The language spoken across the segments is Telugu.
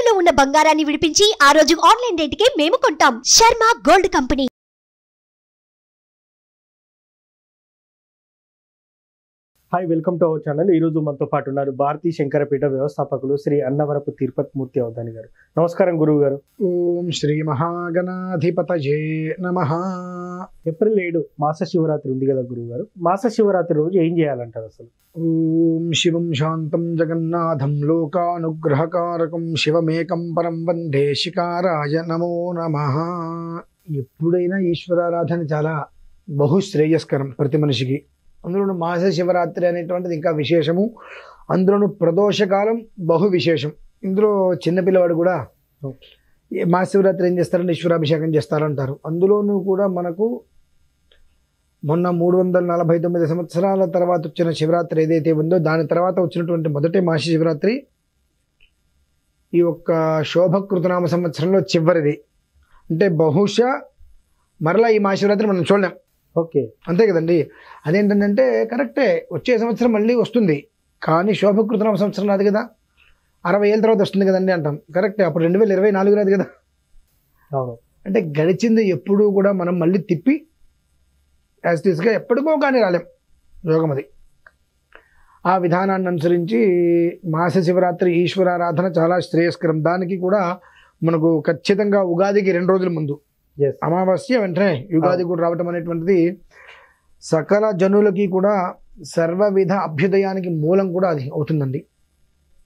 తాకట్టులో ఉన్న బంగారాన్ని విడిపించి ఆ రోజు ఆన్లైన్ రేటుకే మేము కొంటాం. Sharma gold company. Hi, welcome to our channel. ఈ రోజు మనతో పాటు ఉన్నారు భారతీ శంకరపీఠ వ్యవస్థాపకులు శ్రీ అన్నవరపు తిరుపతి మూర్తి అవధాని గారు. నమస్కారం గురువు గారు. ఓం శ్రీ మహాగణాధిపతయే నమః. ఏప్రిల్ 7 మాస శివరాత్రి ఉంది కదా గురువు గారు. మాస శివరాత్రి రోజు ఏం చేయాలంటారు అసలు? ఓం శివం శాంతం జగన్నాథం లోకానుగ్రహకారకం శివమేకం పరం వందే శికారాయ నమో నమః. ఎప్పుడైనా ఈశ్వరారాధన చాలా బహుశ్రేయస్కరం ప్రతి మనిషికి. అందులోనూ మాస శివరాత్రి అనేటువంటిది ఇంకా విశేషము. అందులోనూ ప్రదోషకాలం బహు విశేషం. ఇందులో చిన్నపిల్లవాడు కూడా మాస శివరాత్రి ఏం చేస్తారంటే ఈశ్వరాభిషేకం చేస్తారంటారు. అందులోనూ కూడా మనకు మొన్న 349 సంవత్సరాల తర్వాత వచ్చిన శివరాత్రి ఏదైతే ఉందో దాని తర్వాత వచ్చినటువంటి మొదటి మాస శివరాత్రి ఈ యొక్క శోభకృతనామ సంవత్సరంలో చివరిది. అంటే బహుశా మరలా ఈ మాస శివరాత్రి మనం చూడలేం. ఓకే, అంతే కదండి. అదేంటంటే కరెక్టే, వచ్చే సంవత్సరం మళ్ళీ వస్తుంది, కానీ శోభకృతనామ సంవత్సరం రాదు కదా, 60 ఏళ్ళ తర్వాత వస్తుంది కదండి అంటాం. కరెక్టే, అప్పుడు 2024 రాదు కదా. అవును. అంటే గడిచింది ఎప్పుడూ కూడా మనం మళ్ళీ తిప్పి యాజ్ ఇట్ ఈస్గా ఎప్పటికో కానీ రాలేం. యోగం అది. ఆ విధానాన్ని అనుసరించి మాస శివరాత్రి ఈశ్వరారాధన చాలా శ్రేయస్కరం. దానికి కూడా మనకు ఖచ్చితంగా ఉగాదికి 2 రోజుల ముందు అమావాస్య వెంటనే యుగాది కూడా రావటం అనేటువంటిది సకల జనులకి కూడా సర్వవిధ అభ్యుదయానికి మూలం కూడా అది అవుతుందండి.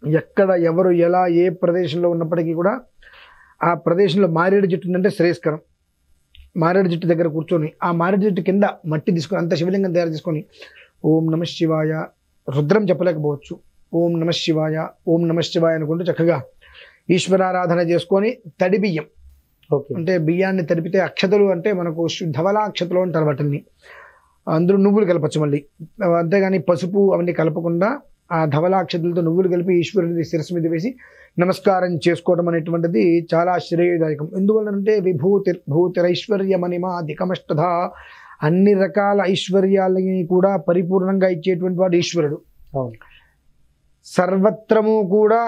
ఎక్కడ ఎవరు ఎలా ఏ ప్రదేశంలో ఉన్నప్పటికీ కూడా ఆ ప్రదేశంలో మారేడు చెట్టు ఉందంటే శ్రేయస్కరం. మారేడు చెట్టు దగ్గర కూర్చొని ఆ మారేడు చెట్టు కింద మట్టి తీసుకొని అంత శివలింగం తయారు చేసుకొని ఓం నమః శివాయ, రుద్రం చెప్పలేకపోవచ్చు, ఓం నమః శివాయ ఓం నమః శివాయ అనుకుంటూ చక్కగా ఈశ్వరారాధన చేసుకొని తడి బియ్యం, అంటే బియ్యాన్ని తడిపితే అక్షతలు, అంటే మనకు ధవలాక్షతలు అంటారు వాటిని. అందులో నువ్వులు కలపచ్చు మళ్ళీ. అంతేగాని పసుపు అవన్నీ కలపకుండా ఆ ధవలాక్షతలతో నువ్వులు కలిపి ఈశ్వరుని శిరస్సు మీద వేసి నమస్కారం చేసుకోవడం అనేటువంటిది చాలా శ్రేయదాయకం. ఎందువల్లంటే విభూతిరైశ్వర్యమణిమాధికమష్టధ, అన్ని రకాల ఐశ్వర్యాలని కూడా పరిపూర్ణంగా ఇచ్చేటువంటి వాడు ఈశ్వరుడు. సర్వత్రము కూడా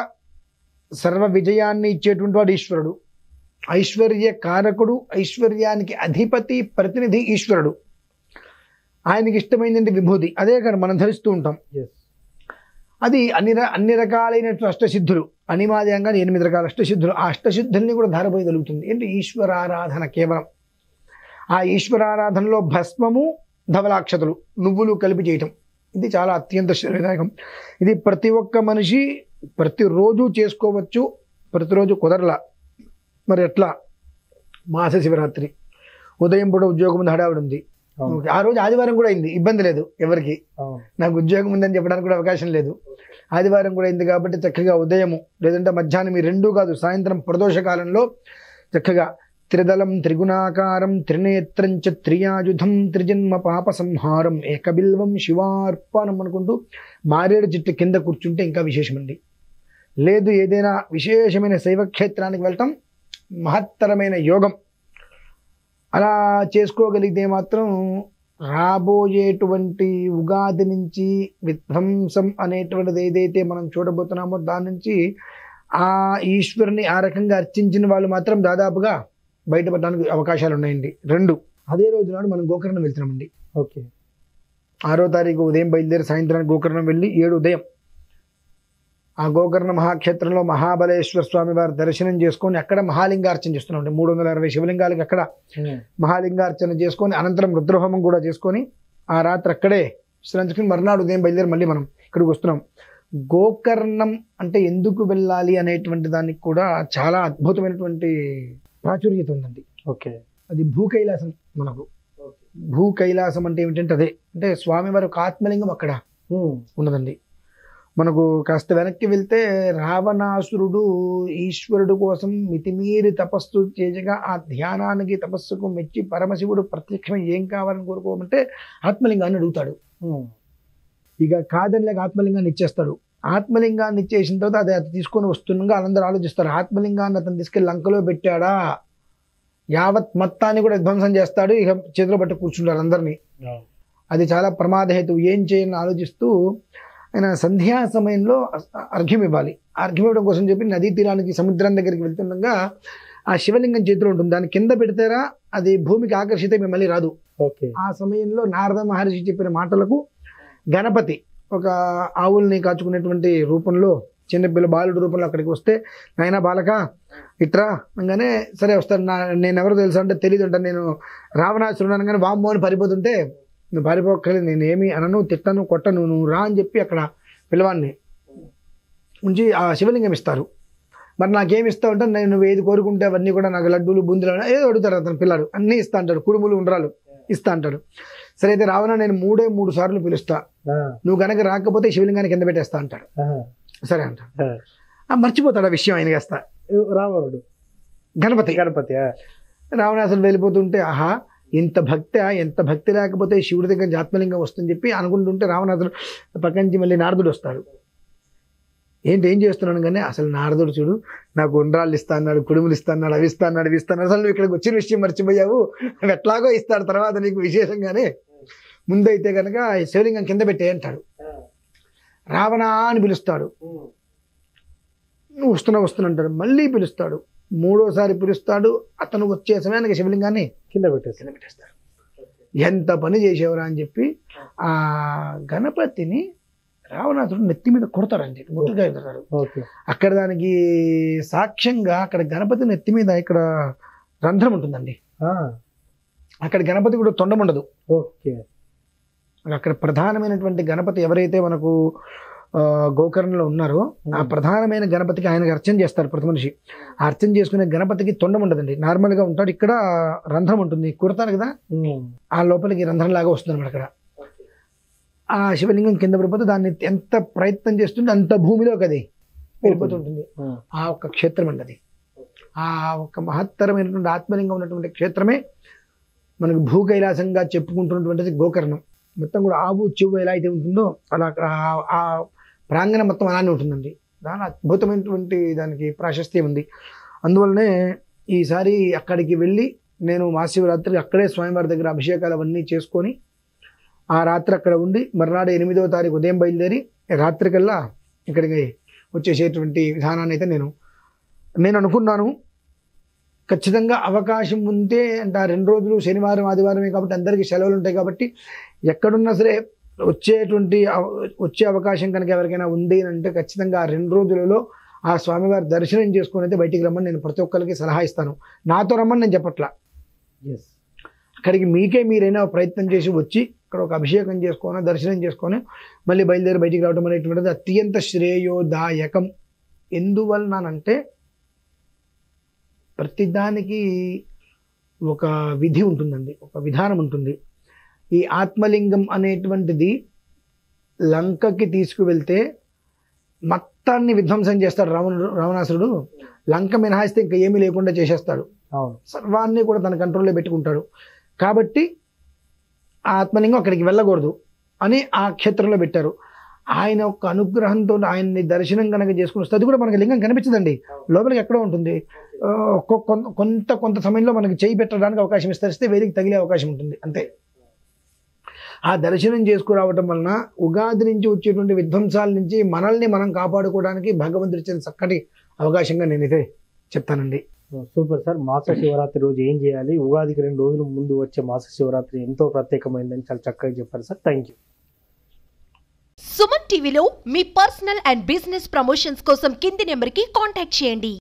సర్వ విజయాన్ని ఇచ్చేటువంటి వాడు ఈశ్వరుడు. ఐశ్వర్య కారకుడు, ఐశ్వర్యానికి అధిపతి, ప్రతినిధి ఈశ్వరుడు. ఆయనకి ఇష్టమైందంటే విభూతి. అదే కానీ మనం ధరిస్తూ ఉంటాం. అది అన్ని రకాలైనటువంటి అష్టసిద్ధులు, అనిమాదయంగా 8 రకాల అష్టసిద్ధులు. ఆ అష్టసిద్ధుల్ని కూడా ధారపోయగలుగుతుంది. ఏంటి ఈశ్వరారాధన కేవలం. ఆ ఈశ్వరారాధనలో భస్మము, ధవలాక్షతలు, నువ్వులు కలిపి చేయటం, ఇది చాలా అత్యంత శ్రేయదాయకం. ఇది ప్రతి ఒక్క మనిషి ప్రతిరోజు చేసుకోవచ్చు. ప్రతిరోజు కుదరలా, మరి ఎట్లా? మాస శివరాత్రి ఉదయం పూట ఉద్యోగం ఉంది, హడావిడి ఉంది. ఆ రోజు ఆదివారం కూడా అయింది, ఇబ్బంది లేదు ఎవరికి. నాకు ఉద్యోగం ఉందని చెప్పడానికి కూడా అవకాశం లేదు. ఆదివారం కూడా అయింది కాబట్టి చక్కగా ఉదయము లేదంటే మధ్యాహ్నం, ఈ 2 కాదు, సాయంత్రం ప్రదోషకాలంలో చక్కగా త్రిదళం త్రిగుణాకారం త్రినేత్రంచ త్రియాయుధం త్రిజన్మ పాప సంహారం ఏకబిల్వం శివార్పణం అనుకుంటూ మారేడు చెట్టు కింద కూర్చుంటే ఇంకా విశేషమండి. లేదు ఏదైనా విశేషమైన శైవక్షేత్రానికి వెళ్ళటం మహత్తరమైన యోగం. అలా చేసుకోగలిగితే మాత్రం రాబోయేటువంటి ఉగాది నుంచి విధ్వంసం అనేటువంటిది ఏదైతే మనం చూడబోతున్నామో దాని నుంచి ఆ ఈశ్వరుని ఆ రకంగా అర్చించిన వాళ్ళు మాత్రం దాదాపుగా బయటపడడానికి అవకాశాలు ఉన్నాయండి. 2 అదే రోజు నాడు మనం గోకర్ణం వెళ్తున్నామండి. ఓకే, 6వ తారీఖు ఉదయం బయలుదేరి సాయంత్రానికి గోకర్ణం వెళ్ళి 7 ఉదయం ఆ గోకర్ణ మహాక్షేత్రంలో మహాబలేశ్వర స్వామి వారి దర్శనం చేసుకొని అక్కడ మహాలింగార్చన చేస్తున్నాం. 360 శివలింగాలకి అక్కడ మహాలింగార్చన చేసుకొని అనంతరం రుద్రహోమం కూడా చేసుకొని ఆ రాత్రి అక్కడే విశ్రాంతించుకుని మర్నాడు ఉదయం బయలుదేరి మళ్ళీ మనం ఇక్కడికి వస్తున్నాం. గోకర్ణం అంటే ఎందుకు వెళ్ళాలి అనేటువంటి దానికి కూడా చాలా అద్భుతమైనటువంటి ప్రాచుర్యత ఉందండి. ఓకే, అది భూ కైలాసం. మనకు భూ కైలాసం అంటే ఏమిటంటే అదే, అంటే స్వామివారి ఒక ఆత్మలింగం అక్కడ ఉన్నదండి. మనకు కాస్త వెనక్కి వెళ్తే రావణాసురుడు ఈశ్వరుడు కోసం మితిమీరి తపస్సు చేయగా ఆ ధ్యానానికి తపస్సుకు మెచ్చి పరమశివుడు ప్రత్యక్షమై ఏం కావాలని కోరుకోమంటే ఆత్మలింగాన్ని అడుగుతాడు. ఇక కాదని లేక ఆత్మలింగాన్ని ఇచ్చేస్తాడు. ఆత్మలింగాన్ని ఇచ్చేసిన తర్వాత అది తీసుకొని వస్తుండగా అందరూ ఆలోచిస్తారు, ఆత్మలింగాన్ని అతను తీసుకెళ్ళి లంకలో పెట్టాడా, యావత్ మొత్తాన్ని కూడా ధ్వంసం చేస్తాడు, ఇక చేతిలో పట్టు కూర్చుంటారు అందరినీ. అది చాలా ప్రమాదహేతు. ఏం చేయాలని ఆలోచిస్తూ ఆయన సంధ్యా సమయంలో అర్ఘ్యం ఇవ్వాలి. అర్ఘ్యం ఇవ్వడం కోసం చెప్పి నదీ తీరానికి సముద్రం దగ్గరికి వెళ్తుండగా ఆ శివలింగం చేతిలో ఉంటుంది, దాన్ని కింద పెడితేరా అది భూమికి ఆకర్షిత మళ్ళీ రాదు. ఓకే. ఆ సమయంలో నారద మహర్షి చెప్పిన మాటలకు గణపతి ఒక ఆవుల్ని కాచుకునేటువంటి రూపంలో చిన్నపిల్ల బాలుడు రూపంలో అక్కడికి వస్తే, నాయనా బాలక ఇట్రా అనగానే సరే వస్తాను, నేను ఎవరో తెలుసా అంటే తెలియదు అంట, నేను రావణాసురుడు అనగానే వామ్మో అని పారిపోతుంటే, నువ్వు పారిపోక్కర్లేదు, నేను ఏమి అనను తిట్టను కొట్టను, నువ్వు రా అని చెప్పి అక్కడ పిల్లవాడిని ఉంచి ఆ శివలింగం ఇస్తారు. మరి నాకేమి ఇస్తావు అంటే, నేను నువ్వు ఏది కోరుకుంటే అవన్నీ కూడా నాకు లడ్డూలు బూందులు ఏదో అడుగుతారు అతను పిల్లడు, అన్నీ ఇస్తా అంటాడు, కుడుములు ఉండ్రాలు ఇస్తా అంటాడు. సరే అయితే రావణ నేను 3 సార్లు పిలుస్తా, నువ్వు కనుక రాకపోతే శివలింగాన్ని కింద పెట్టేస్తా అంటాడు. సరే అంటాడు. మర్చిపోతాడు ఆ విషయం ఆయన వేస్తా. రావణుడు గణపతి రావణాసురుడు వెళ్ళిపోతుంటే, ఆహా ఎంత భక్తి లేకపోతే శివుడి దగ్గర నుంచి ఆత్మలింగం వస్తుందని చెప్పి అనుకుంటుంటే రావణాసురుడు పక్క నుంచి మళ్ళీ నారదుడు వస్తాడు. ఏం చేస్తున్నాను కానీ అసలు నారదుడు చూడు నాకు ఉండ్రాళ్ళు ఇస్తా అన్నాడు, కుడుములు ఇస్తా అన్నాడు, అవి ఇస్తా అన్నాడు, అసలు నువ్వు ఇక్కడికి వచ్చిన విషయం మర్చిపోయావు, అవి ఎట్లాగో ఇస్తాడు తర్వాత నీకు విశేషంగానే, ముందైతే కనుక శివలింగం కింద పెట్టే అంటాడు. రావణ అని పిలుస్తాడు, నువ్వు వస్తున్నా అంటాడు, మళ్ళీ పిలుస్తాడు, 3వసారి పిలుస్తాడు, అతను వచ్చే సమయానికి శివలింగాన్ని కింద పెట్టేస్తాడు. ఎంత పని చేసేవరా అని చెప్పి ఆ గణపతిని రావణాసురుడు నెత్తి మీద కొడతారండి, ముట్టుగా ఎదురాడు. అక్కడ దానికి సాక్ష్యంగా అక్కడ గణపతి నెత్తి మీద ఇక్కడ రంధ్రం ఉంటుందండి, అక్కడ గణపతి కూడా తొండం ఉండదు. అక్కడ ప్రధానమైనటువంటి గణపతి ఎవరైతే మనకు గోకర్ణంలో ఉన్నారో ఆ ప్రధానమైన గణపతికి ఆయనకు అర్చన చేస్తారు ప్రతి మనిషి. ఆ అర్చన చేసుకునే గణపతికి తొండం ఉండదండి, నార్మల్ గా ఉంటాడు. ఇక్కడ రంధ్రం ఉంటుంది, కుడతారు కదా ఆ లోపలికి రంధ్రం లాగా వస్తుంది అనమాట. అక్కడ ఆ శివలింగం కింద పడిపోతే దాన్ని ఎంత ప్రయత్నం చేస్తుంటే అంత భూమిలోకి అది వెళ్ళిపోతుంటుంది. ఆ ఒక్క క్షేత్రం అండి అది, ఆ ఒక మహత్తరమైనటువంటి ఆత్మలింగం ఉన్నటువంటి క్షేత్రమే మనకు భూ కైలాసంగా చెప్పుకుంటున్నటువంటిది గోకర్ణం. మొత్తం కూడా ఆవు చెవు ఎలా అయితే ఉంటుందో అలా అక్కడ ఆ ప్రాంగణం మొత్తం అలానే ఉంటుందండి. దాని అద్భుతమైనటువంటి దానికి ప్రాశస్త్యం ఉంది. అందువల్లనే ఈసారి అక్కడికి వెళ్ళి నేను మహాశివరాత్రికి అక్కడే స్వామివారి దగ్గర అభిషేకాలు అవన్నీ చేసుకొని ఆ రాత్రి అక్కడ ఉండి మర్నాడు 8వ తారీఖు ఉదయం బయలుదేరి రాత్రికల్లా ఇక్కడికి వచ్చేసేటువంటి విధానాన్ని అయితే నేను అనుకున్నాను. ఖచ్చితంగా అవకాశం ఉంటే అంటే ఆ 2 రోజులు శనివారం ఆదివారమే కాబట్టి అందరికీ సెలవులు ఉంటాయి కాబట్టి ఎక్కడున్నా సరే వచ్చే అవకాశం కనుక ఎవరికైనా ఉంది అంటే ఖచ్చితంగా ఆ 2 రోజులలో ఆ స్వామివారి దర్శనం చేసుకుని అయితే బయటికి రమ్మని నేను ప్రతి ఒక్కరికి సలహా ఇస్తాను. నాతో రమ్మని నేను చెప్పట్లా, అక్కడికి మీరైనా ప్రయత్నం చేసి వచ్చి ఇక్కడ ఒక అభిషేకం చేసుకొని దర్శనం చేసుకొని మళ్ళీ బయలుదేరి బయటికి రావడం అనేటువంటిది అత్యంత శ్రేయోదాయకం. ఎందువలనంటే ప్రతిదానికి ఒక విధి ఉంటుందండి, ఒక విధానం ఉంటుంది. ఈ ఆత్మలింగం అనేటువంటిది లంకకి తీసుకువెళ్తే మొత్తాన్ని విధ్వంసం చేస్తాడు రావణాసురుడు. లంక మినహాయిస్తే ఇంకా ఏమీ లేకుండా చేసేస్తాడు, సర్వాన్ని కూడా తన కంట్రోల్లో పెట్టుకుంటాడు. కాబట్టి ఆ ఆత్మలింగం అక్కడికి వెళ్ళకూడదు అని ఆ క్షేత్రంలో పెట్టారు. ఆయన యొక్క అనుగ్రహంతో ఆయన్ని దర్శనం కనుక చేసుకుని వస్తే అది కూడా మనకి లింగం కనిపించదండి, లోపలికి ఎక్కడో ఉంటుంది. కొంత సమయంలో మనకి చేయి పెట్టడానికి అవకాశం ఇస్తే వేదికి తగిలే అవకాశం ఉంటుంది అంతే. ఆ దర్శనం చేసుకురావటం వలన ఉగాది నుంచి వచ్చేటువంటి విధ్వంసాల నుంచి మనల్ని మనం కాపాడుకోవడానికి భగవంతుడి ఇచ్చిన చక్కటి అవకాశంగా నేనైతే చెప్తానండి. Super sir. మాస శివరాత్రి రోజు ఏం చేయాలి, ఉగాదికి 2 రోజుల ముందు వచ్చే మాస శివరాత్రి ఎంతో ప్రత్యేకమైందని చాలా చక్కగా చెప్పారు సార్. Thank you. సుమన్ టీవీలో మీ పర్సనల్ అండ్ బిజినెస్ ప్రమోషన్స్ కోసం కింది నెంబర్కి కాంటాక్ట్ చేయండి.